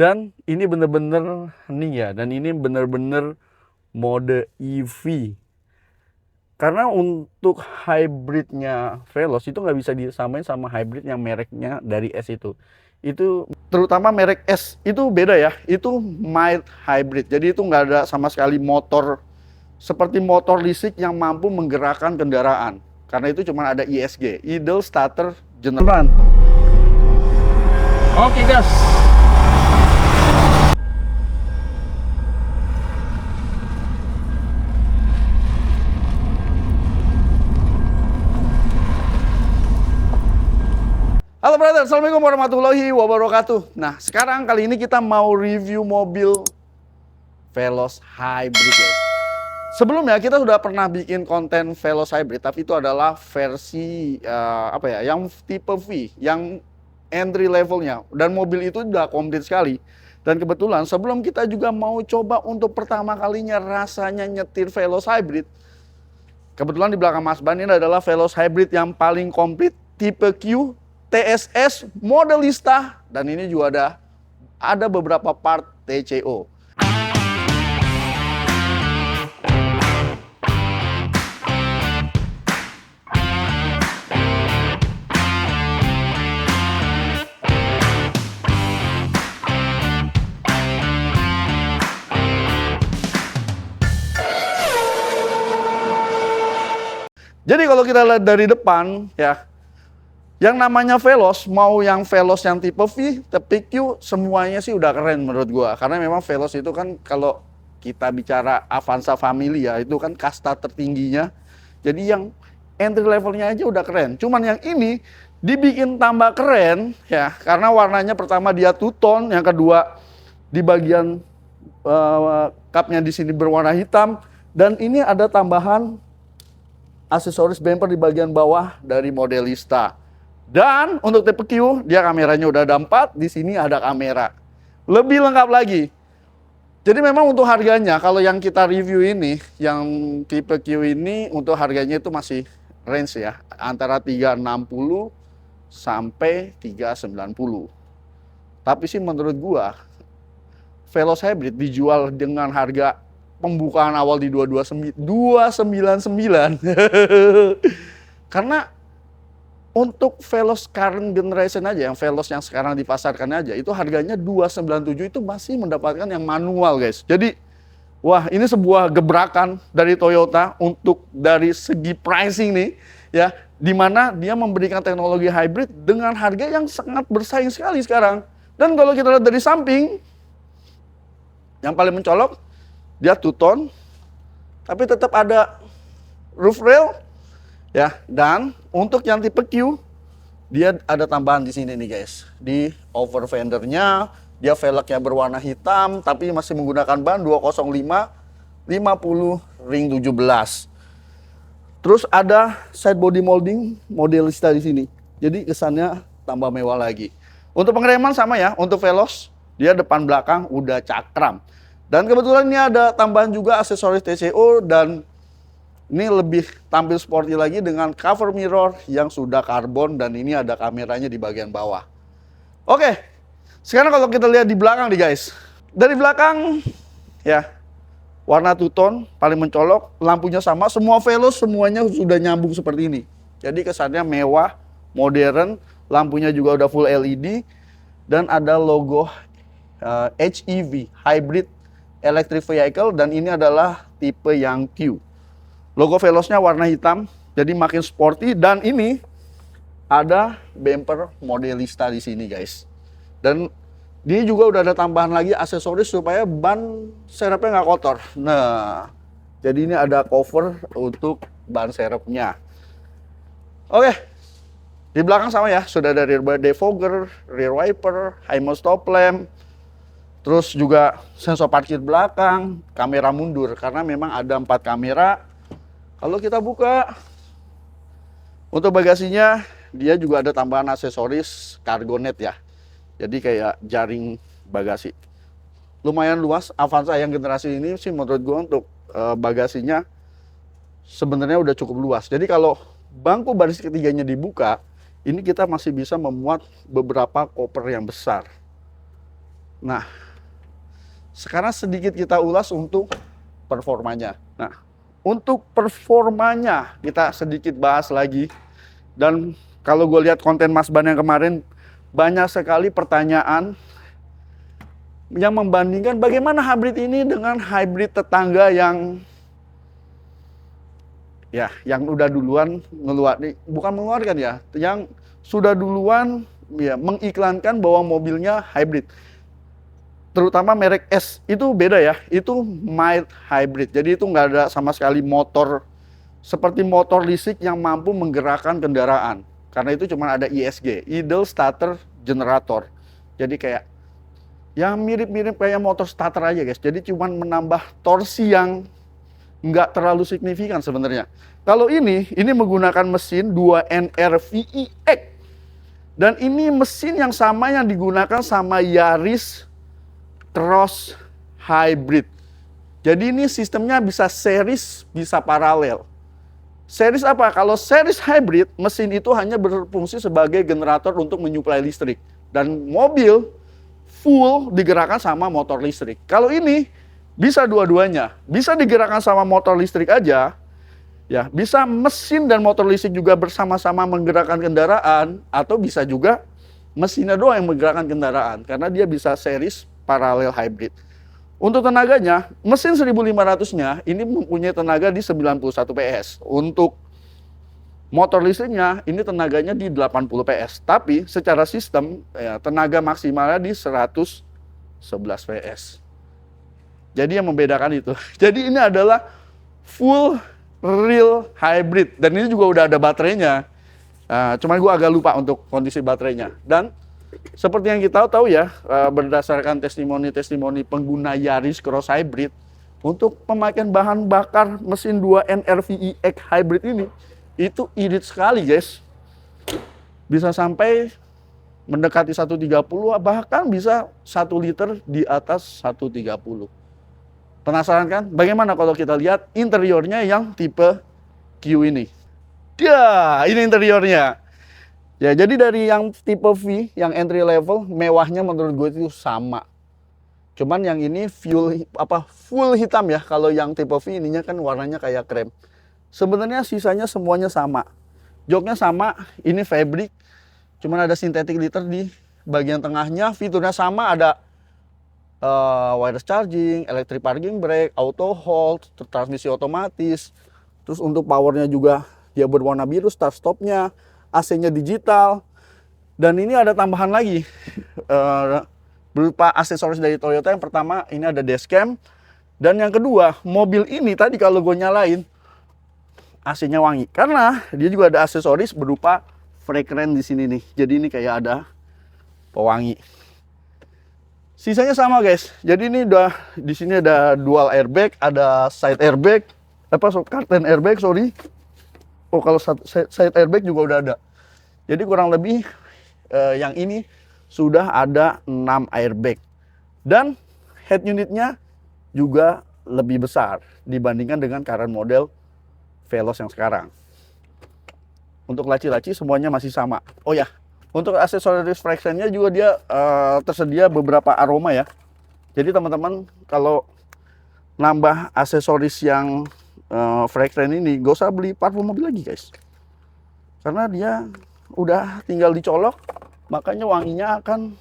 Dan ini bener-bener nih ya, dan ini bener-bener mode EV. Karena untuk hybridnya Veloz itu nggak bisa disamain sama hybrid yang mereknya dari S itu. Itu terutama merek S itu beda ya, itu mild hybrid. Jadi itu nggak ada sama sekali motor seperti motor listrik yang mampu menggerakkan kendaraan. Karena itu cuma ada ISG, Idle Starter General. Oke guys. Halo brother, assalamualaikum warahmatullahi wabarakatuh. Nah, sekarang kali ini kita mau review mobil Veloz Hybrid, guys. Sebelumnya kita sudah pernah bikin konten Veloz Hybrid, tapi itu adalah versi yang tipe V, yang entry levelnya. Dan mobil itu udah komplit sekali. Dan kebetulan sebelum kita juga mau coba untuk pertama kalinya rasanya nyetir Veloz Hybrid, kebetulan di belakang Mas Ban ini adalah Veloz Hybrid yang paling komplit, tipe Q, TSS, Modelista, dan ini juga ada beberapa part TCO. Jadi kalau kita lihat dari depan ya, yang namanya Veloz, mau yang Veloz yang tipe V, tipe Q, semuanya sih udah keren menurut gua. Karena memang Veloz itu kan kalau kita bicara Avanza Family ya, itu kan kasta tertingginya. Jadi yang entry levelnya aja udah keren. Cuman yang ini dibikin tambah keren ya, karena warnanya pertama dia two-tone, yang kedua di bagian cupnya di sini berwarna hitam, dan ini ada tambahan aksesoris bumper di bagian bawah dari Modelista. Dan untuk tipe Q, dia kameranya udah ada 4, di sini ada kamera. Lebih lengkap lagi. Jadi memang untuk harganya, kalau yang kita review ini, yang tipe Q ini untuk harganya itu masih range ya, antara 360 sampai 390. Tapi sih menurut gua, Veloz Hybrid dijual dengan harga pembukaan awal di 299. Karena untuk Veloz current generation aja, yang Veloz yang sekarang dipasarkan aja, itu harganya 297 itu masih mendapatkan yang manual, guys. Jadi, wah, ini sebuah gebrakan dari Toyota untuk dari segi pricing nih, ya, di mana dia memberikan teknologi hybrid dengan harga yang sangat bersaing sekali sekarang. Dan kalau kita lihat dari samping, yang paling mencolok, dia two-tone, tapi tetap ada roof rail, ya. Dan untuk yang tipe Q, dia ada tambahan di sini nih guys, di over fendernya, dia velgnya berwarna hitam, tapi masih menggunakan ban 205 50 ring 17. Terus ada side body molding Modelista di sini, jadi kesannya tambah mewah lagi. Untuk pengereman sama ya, untuk Veloz dia depan belakang udah cakram. Dan kebetulan ini ada tambahan juga aksesoris TCO, dan ini lebih tampil sporty lagi dengan cover mirror yang sudah karbon, dan ini ada kameranya di bagian bawah. Oke, sekarang kalau kita lihat di belakang nih guys. Dari belakang ya, warna two-tone paling mencolok, lampunya sama, semua Veloz semuanya sudah nyambung seperti ini. Jadi kesannya mewah, modern, lampunya juga udah full LED, dan ada logo HEV, Hybrid Electric Vehicle, dan ini adalah tipe yang Q. Logo Veloznya warna hitam, jadi makin sporty, dan ini ada bumper Modelista di sini guys. Dan ini juga udah ada tambahan lagi aksesoris supaya ban serepnya nggak kotor. Nah, jadi ini ada cover untuk ban serepnya. Oke, di belakang sama ya, sudah ada rear defogger, rear wiper, HiMo stop lamp. Terus juga sensor parkir belakang, kamera mundur, karena memang ada 4 kamera. Kalau kita buka, untuk bagasinya dia juga ada tambahan aksesoris cargo net ya. Jadi kayak jaring bagasi. Lumayan luas, Avanza yang generasi ini sih menurut gue untuk bagasinya sebenarnya udah cukup luas. Jadi kalau bangku baris ketiganya dibuka, ini kita masih bisa memuat beberapa koper yang besar. Nah, sekarang sedikit kita ulas untuk performanya. Nah, untuk performanya kita sedikit bahas lagi. Dan kalau gue lihat konten Mas Ban yang kemarin, banyak sekali pertanyaan yang membandingkan bagaimana hybrid ini dengan hybrid tetangga yang udah duluan bukan mengeluarkan ya, yang sudah duluan ya mengiklankan bahwa mobilnya hybrid. Terutama merek S itu beda ya, itu mild hybrid. Jadi itu nggak ada sama sekali motor seperti motor listrik yang mampu menggerakkan kendaraan. Karena itu cuma ada ISG, idle starter generator. Jadi kayak yang mirip-mirip kayak motor starter aja guys. Jadi cuma menambah torsi yang nggak terlalu signifikan sebenarnya. Kalau ini menggunakan mesin 2NR VEX. Dan ini mesin yang sama yang digunakan sama Yaris Cross Hybrid. Jadi ini sistemnya bisa series, bisa paralel. Series apa? Kalau series hybrid, mesin itu hanya berfungsi sebagai generator untuk menyuplai listrik. Dan mobil full digerakkan sama motor listrik. Kalau ini bisa dua-duanya. Bisa digerakkan sama motor listrik aja. Ya, bisa mesin dan motor listrik juga bersama-sama menggerakkan kendaraan. Atau bisa juga mesinnya doang yang menggerakkan kendaraan. Karena dia bisa series paralel hybrid. Untuk tenaganya, mesin 1500-nya ini mempunyai tenaga di 91 PS. Untuk motor listriknya, ini tenaganya di 80 PS. Tapi secara sistem, ya, tenaga maksimalnya di 111 PS. Jadi yang membedakan itu. Jadi ini adalah full real hybrid. Dan ini juga udah ada baterainya. Cuman gue agak lupa untuk kondisi baterainya. Dan seperti yang kita tahu ya, berdasarkan testimoni-testimoni pengguna Yaris Cross Hybrid, untuk pemakaian bahan bakar mesin 2NR VEX Hybrid ini, itu irit sekali guys. Bisa sampai mendekati 130, bahkan bisa 1 liter di atas 130. Penasaran kan? Bagaimana kalau kita lihat interiornya yang tipe Q ini? Ya, ini interiornya. Ya, jadi dari yang tipe V, yang entry level, mewahnya menurut gue itu sama. Cuman yang ini full hitam ya. Kalau yang tipe V ininya kan warnanya kayak krem. Sebenarnya sisanya semuanya sama. Joknya sama, ini fabric. Cuman ada synthetic liter di bagian tengahnya. Fiturnya sama, ada wireless charging, electric parking brake, auto hold, transmisi otomatis. Terus untuk powernya juga dia berwarna biru, start stopnya. AC-nya digital. Dan ini ada tambahan lagi berupa aksesoris dari Toyota. Yang pertama ini ada dashcam. Dan yang kedua, mobil ini tadi kalau gue nyalain AC-nya wangi. Karena dia juga ada aksesoris berupa fragrance di sini nih. Jadi ini kayak ada pewangi. Sisanya sama guys. Jadi ini udah di sini ada dual airbag, ada side airbag, curtain airbag, sorry. Oh, kalau side airbag juga udah ada. Jadi kurang lebih yang ini sudah ada 6 airbag. Dan head unitnya juga lebih besar dibandingkan dengan current model Veloz yang sekarang. Untuk laci-laci semuanya masih sama. Oh ya, untuk aksesoris fractionnya juga dia tersedia beberapa aroma ya. Jadi teman-teman kalau nambah aksesoris yang fragrance ini, gak usah beli parfum mobil lagi guys, karena dia udah tinggal dicolok, makanya wanginya akan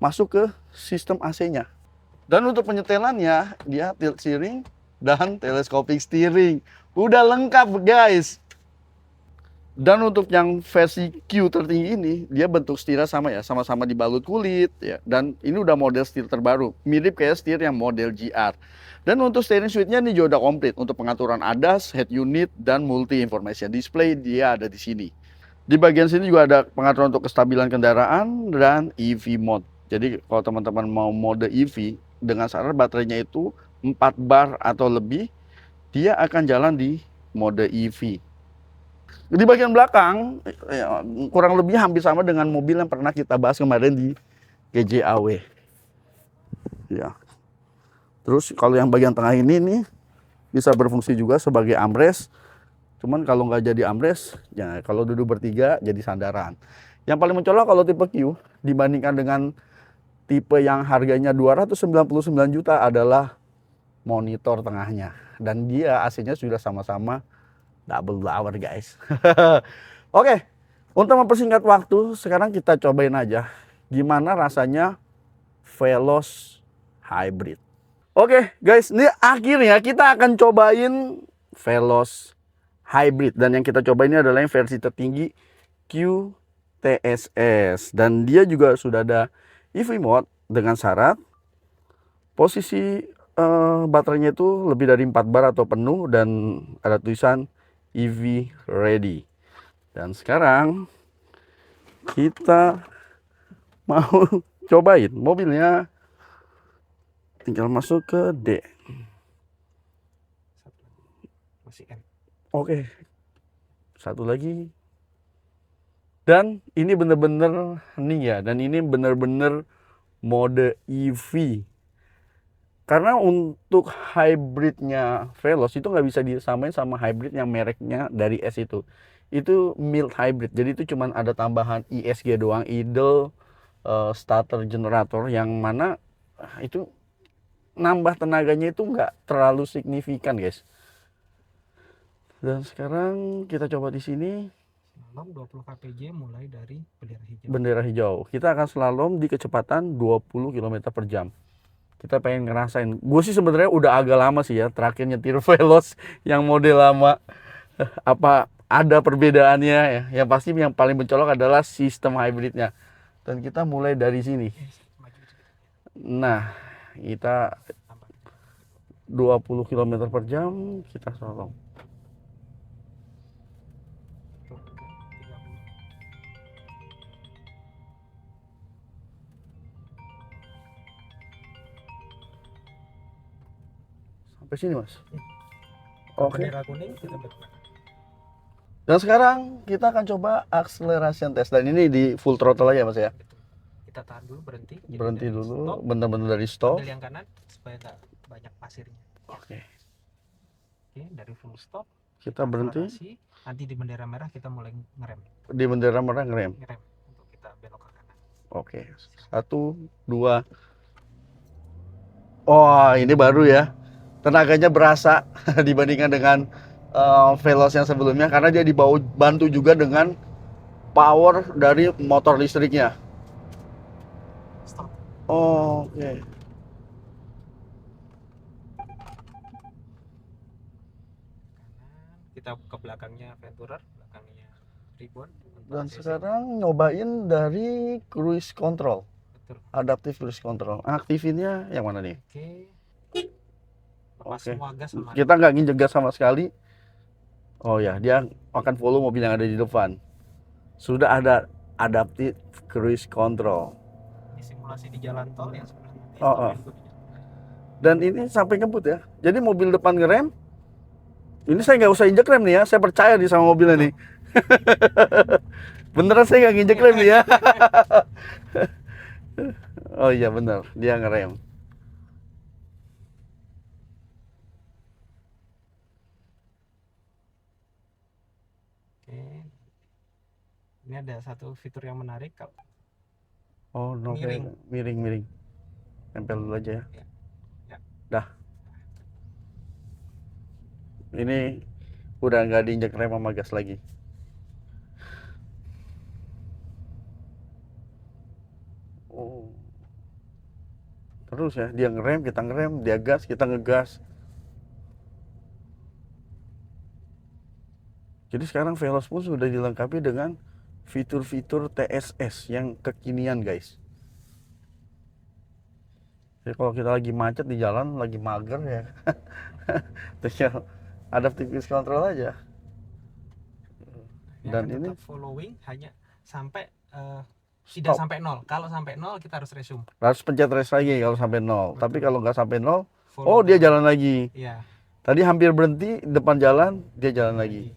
masuk ke sistem AC-nya. Dan untuk penyetelannya, dia tilt steering dan telescopic steering, udah lengkap guys. Dan untuk yang versi Q tertinggi ini, dia bentuk setirnya sama ya, sama-sama dibalut kulit ya. Dan ini udah model setir terbaru, mirip kayak setir yang model GR. Dan untuk steering suite-nya ini juga udah komplit untuk pengaturan ADAS, head unit, dan multi information display dia ada di sini. Di bagian sini juga ada pengaturan untuk kestabilan kendaraan dan EV mode. Jadi kalau teman-teman mau mode EV dengan syarat baterainya itu 4 bar atau lebih, dia akan jalan di mode EV. Di bagian belakang ya, kurang lebih hampir sama dengan mobil yang pernah kita bahas kemarin di GJAW. Ya. Terus kalau yang bagian tengah ini nih bisa berfungsi juga sebagai armrest. Cuman kalau nggak jadi armrest, ya kalau duduk bertiga jadi sandaran. Yang paling mencolok kalau tipe Q dibandingkan dengan tipe yang harganya 299 juta adalah monitor tengahnya. Dan dia AC-nya sudah sama-sama double blower guys. Oke, untuk mempersingkat waktu, sekarang kita cobain aja gimana rasanya Veloz Hybrid. Oke guys, ini akhirnya kita akan cobain Veloz Hybrid. Dan yang kita coba ini adalah yang versi tertinggi QTSS. Dan dia juga sudah ada EV mode dengan syarat posisi baterainya itu lebih dari 4 bar atau penuh dan ada tulisan EV ready. Dan sekarang kita mau cobain mobilnya, tinggal masuk ke D. Masih M. Oke, satu lagi. Dan ini bener-bener nih ya, dan ini bener-bener mode EV. Karena untuk hybridnya Veloz itu nggak bisa disamain sama hybrid yang mereknya dari S itu. Itu mild hybrid, jadi itu cuman ada tambahan ISG doang, idle starter generator, yang mana itu nambah tenaganya itu nggak terlalu signifikan guys. Dan sekarang kita coba di sini. Slalom 20 kpj mulai dari bendera hijau. Bendera hijau. Kita akan slalom di kecepatan 20 km per jam. Kita pengen ngerasain. Gue sih sebenarnya udah agak lama sih ya terakhir nyetir Veloz yang model lama. Apa ada perbedaannya ya? Yang pasti yang paling mencolok adalah sistem hybridnya. Dan kita mulai dari sini. Nah, kita 20 km per jam kita slalom. Sampai sini mas. Oke. Bendera kuning kita bergerak. Dan sekarang kita akan coba acceleration test, dan ini di full throttle aja mas ya. Kita tahan dulu, berhenti. Jadi Berhenti dari dulu, stop, bener-bener dari stop. ambil yang kanan supaya nggak banyak pasirnya. Oke. Oke, dari full stop Kita berhenti. akselerasi. Nanti di bendera merah kita mulai ngerem. Di bendera merah ngerem. Ngerem untuk kita belok ke kanan. Oke. 1, 2. Oh, ini baru ya. Tenaganya berasa dibandingkan dengan Veloz yang sebelumnya, karena dia dibantu juga dengan power dari motor listriknya. Stop. Oh, oke. Kanan, kita ke belakangnya Venturer, belakangnya Ribbon. Dan sekarang nyobain dari cruise control. Betul. Adaptive cruise control. Aktifinnya yang mana nih? Oke. Lepas Oke. semua gas sama. Kita nggak nginjek gas sama sekali. Oh ya, dia akan follow mobil yang ada di depan. Sudah ada adaptive cruise control. Ini simulasi di jalan tol yang sebelah nanti. Oh. Dan ini sampai ngebut ya. Jadi mobil depan ngerem. Ini saya nggak usah injek rem nih ya. Saya percaya nih sama mobilnya nih. Beneran saya nggak nginjek rem nih ya. Oh iya bener, dia ngerem. Oke. Ini ada satu fitur yang menarik. Oh no, miring. Tempel dulu aja ya. Ya. Dah. Ini udah nggak diinjek rem sama gas lagi. Oh. Terus ya, dia ngerem, kita ngerem, dia gas, kita ngegas. Jadi sekarang Veloz pun sudah dilengkapi dengan fitur-fitur TSS yang kekinian guys. Jadi kalau kita lagi macet di jalan, lagi mager ya, tinggal adaptive cruise control aja. Dan ini following hanya sampai tidak sampai 0. Kalau sampai 0 kita harus resume. Harus pencet rest lagi kalau sampai 0. Betul. Tapi kalau nggak sampai 0, Follow dia jalan lagi. Iya. Tadi hampir berhenti depan jalan, dia jalan lagi.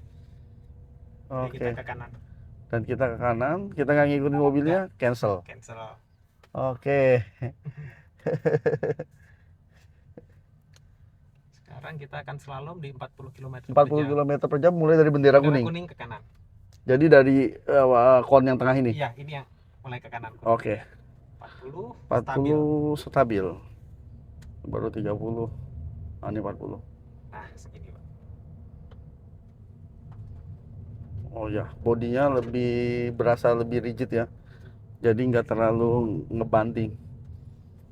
Oke. Oke. Kita ke kanan. Dan kita ke kanan, kita nggak ngikutin mobilnya, cancel. Cancel. Oke. Sekarang kita akan slalom di 40 km 40 km per jam mulai dari bendera kuning. kuning ke kanan. Jadi dari kon yang tengah ini. Iya, ini yang mulai ke kanan. Oke. 40 stabil. 40 stabil. Baru 30. Nah, ini 40. Nah, segini Pak. Oh ya, bodinya lebih berasa lebih rigid ya. Jadi nggak terlalu ngebanting.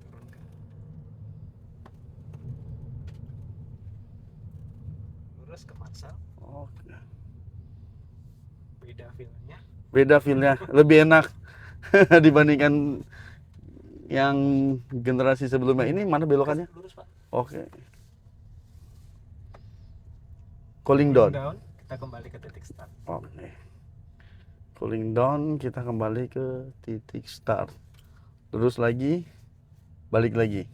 Turunkan. Lurus ke marsal. Oke. Beda feelnya. Beda feel-nya, lebih enak dibandingkan yang generasi sebelumnya. Ini mana belokannya? Lurus Pak. Oke. Cooling Cooling down. down, kita kembali ke titik start. Oke. Cooling down, kita kembali ke titik start. Terus lagi, balik lagi.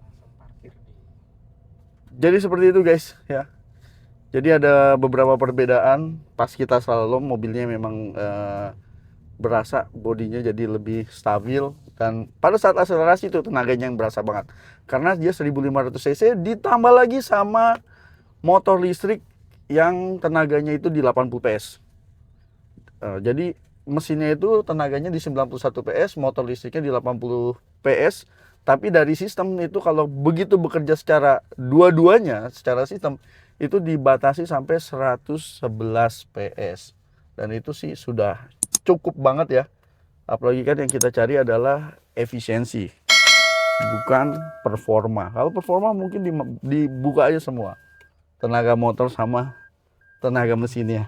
Langsung parkir di Jadi seperti itu guys ya. Jadi ada beberapa perbedaan pas kita slalom, mobilnya memang berasa bodinya jadi lebih stabil, dan pada saat akselerasi itu tenaganya yang berasa banget. Karena dia 1500 cc ditambah lagi sama motor listrik yang tenaganya itu di 80 PS. Jadi mesinnya itu tenaganya di 91 PS, motor listriknya di 80 PS. Tapi dari sistem itu kalau begitu bekerja secara dua-duanya, secara sistem itu dibatasi sampai 111 PS. Dan itu sih sudah cukup banget ya. Apalagi kan yang kita cari adalah efisiensi, bukan performa. Kalau performa mungkin dibuka aja semua, tenaga motor sama tenaga mesinnya.